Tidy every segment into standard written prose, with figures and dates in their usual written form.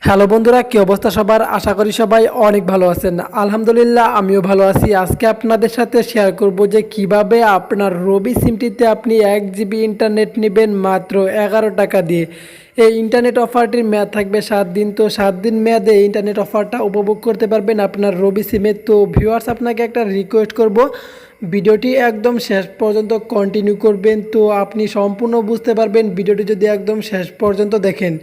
Hello বন্ধুরা, কি অবস্থা সবার? আশা করি সবাই অনেক ভালো আছেন। আলহামদুলিল্লাহ আমিও ভালো আছি। আজকে আপনাদের সাথে শেয়ার করব যে কিভাবে আপনার রবি সিমটিতে আপনি 1 GB ইন্টারনেট নেবেন মাত্র 11 টাকা দিয়ে। এই ইন্টারনেট অফারটির মেয়াদ থাকবে 7 দিন। তো 7 দিন মেয়াদে এই ইন্টারনেট অফারটা উপভোগ করতে পারবেন আপনার রবি সিমে। তো ভিউয়ার্স, আপনাকে একটা রিকোয়েস্ট করব, ভিডিওটি একদম শেষ পর্যন্ত কন্টিনিউ করবেন। তো আপনি সম্পূর্ণ বুঝতে পারবেন ভিডিওটি যদি একদম শেষ পর্যন্ত দেখেন।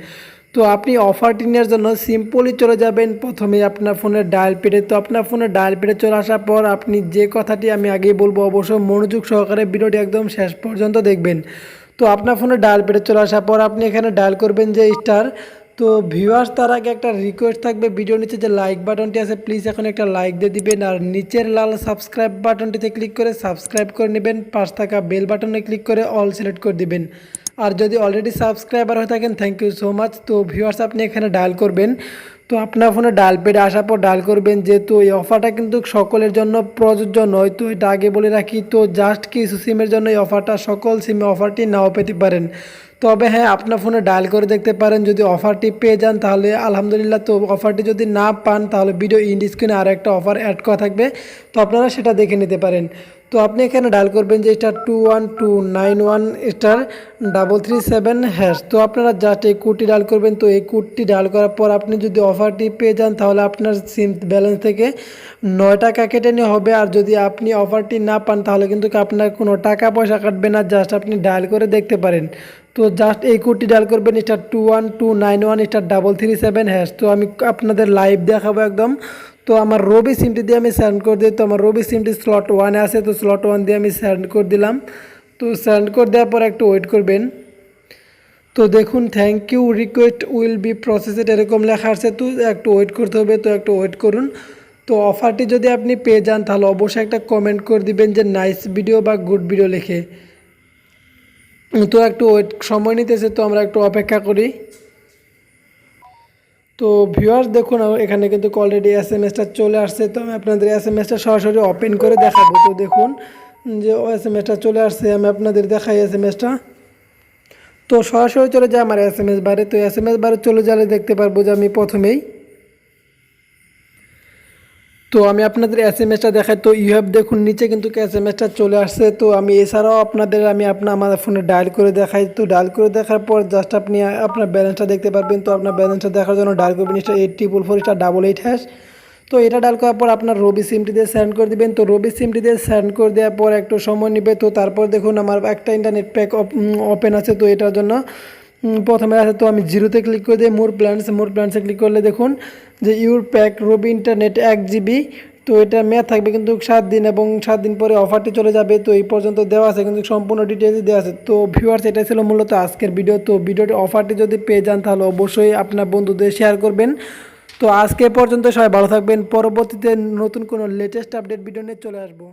তো আপনি অফারটি নেওয়ার জন্য সিম্পলি চলে যাবেন প্রথমে আপনার ফোনের ডায়াল প্যাডে। তো আপনার ফোনের ডায়াল প্যাডে চলে আসার পর আপনি যে কথাটি আমি আগেই বলবো, অবশ্যই মনোযোগ সহকারে ভিডিওটি একদম শেষ পর্যন্ত দেখবেন। তো আপনার ফোনের ডায়াল প্যাডে চলে আসার পর আপনি এখানে ডায়াল করবেন যে স্টার। তো ভিউয়ার্স, তার আগে একটা রিকোয়েস্ট থাকবে, ভিডিওর নিচে যে লাইক বাটনটি আছে প্লিজ এখন একটা লাইক দিয়ে দিবেন, আর নিচের লাল সাবস্ক্রাইব বাটনটিতে ক্লিক করে সাবস্ক্রাইব করে নেবেন, পাশ থাকা বেল বাটনে ক্লিক করে অল সিলেক্ট করে দিবেন। আর যদি অলরেডি সাবস্ক্রাইবার হয়ে থাকেন থ্যাংক ইউ সো মাচ। তো ভিউয়ার্স, আপনি এখানে ডায়াল করবেন। তো আপনার ফোনে ডায়াল প্যাডে আসার পর ডায়াল করবেন, যেহেতু এই অফারটা কিন্তু সকলের জন্য প্রযোজ্য নয়, তো এটা আগে বলে রাখি। তো জাস্ট কিছু সিমের জন্য এই অফারটা, সকল সিমে অফারটি নাও পেতে পারেন। তবে হ্যাঁ, আপনার ফোনে ডায়াল করে দেখতে পারেন, যদি অফারটি পেয়ে যান তাহলে আলহামদুলিল্লাহ। তো অফারটি যদি না পান তাহলে ভিডিও ইন্ড স্ক্রিনে আর একটা অফার অ্যাড করা থাকবে, তো আপনারা সেটা দেখে নিতে পারেন। তো আপনি এখানে ডায়াল করবেন যে *21291*337#। তো আপনারা জাস্ট এই কোডটি ডায়াল করবেন। তো এই কোডটি ডায়াল করার পর আপনি যদি অফারটি পেয়ে যান তাহলে আপনার সিম ব্যালেন্স থেকে 9 টাকা কেটে নেওয়া হবে। আর যদি আপনি অফারটি না পান তাহলে কিন্তু আপনার কোনো টাকা পয়সা কাটবে না, জাস্ট আপনি ডায়াল করে দেখতে পারেন। তো জাস্ট এই কোডটি ডায়াল করবেন *21291*337#। তো আমি আপনাদের লাইভ দেখাবো একদম। তো আমার রবি সিমটি দিয়ে আমি সেন্ড করে দিই। তো আমার রবি সিমটি স্লট 1-এ আছে, তো স্লট 1 দিয়ে আমি সেন্ড করে দিলাম। তো সেন্ড করে দেওয়ার পর একটু ওয়েট করবেন। তো দেখুন, thank you, request will be processed এরকম লেখা আছে, তো একটু ওয়েট করতে হবে। তো একটু ওয়েট করুন। তো অফারটি যদি আপনি পেয়ে যান তাহলে অবশ্যই একটা কমেন্ট করে দিবেন যে নাইস ভিডিও বা গুড ভিডিও লিখে। তো একটু ওয়েট সময় নিতেছে, তো আমরা একটু অপেক্ষা করি। তো ভিউয়ার্স দেখুন, এখানে কিন্তু অলরেডি এসএমএসটা চলে আসছে। তো আমি আপনাদের এসএমএসটা সরাসরি ওপেন করে দেখাবো। তো দেখুন যে এসএমএসটা চলে আসছে, আমি আপনাদের দেখাই এসএমএসটা। তো সরাসরি চলে যায় আমার এসএমএস বারে। তো এসএমএস বারে চলে গেলে দেখতে পারবো যে আমি প্রথমেই, তো আমি আপনাদের এসএমএসটা দেখাই। তো ইউ হ্যাভ, দেখুন নিচে কিন্তু এসএমএসটা চলে আসছে। তো আমি এছাড়াও আপনাদের আমার ফোনে ডায়াল করে দেখাই। তো ডায়াল করে দেখার পর জাস্ট আপনি আপনার ব্যালেন্সটা দেখতে পারবেন। তো আপনার ব্যালেন্সটা দেখার জন্য ডায়াল করবেন *844*88#। তো এটা ডায়াল করার পর আপনার রবি সিমটি দিয়ে সেন্ড করে দিবেন। তো রবি সিমটি দিয়ে সেন্ড করে দেওয়ার পর একটু সময় নেবে। তো তারপর দেখুন আমার একটা ইন্টারনেট প্যাক ওপেন আছে। তো এটার জন্য প্রথমে আছে, তো আমি জিরোতে ক্লিক করে দিই, মোর প্ল্যান্সে ক্লিক করলে দেখুন যে your pack Robi internet 1 GB। তো এটা মেয়াদ থাকবে কিন্তু 7 দিন, এবং 7 দিন পরে অফারটি চলে যাবে। তো এই পর্যন্ত দেওয়া আছে, কিন্তু সম্পূর্ণ ডিটেলস দেওয়া আছে। তো ভিউয়ার্স, এটা ছিল মূলত আজকের ভিডিও। তো ভিডিওটি অফারটি যদি পেয়ে যান তাহলে অবশ্যই আপনার বন্ধুদের শেয়ার করবেন। তো আজকে পর্যন্ত সবাই ভালো থাকবেন। পরবর্তীতে নতুন কোনো লেটেস্ট আপডেট ভিডিও নিয়ে চলে আসবো।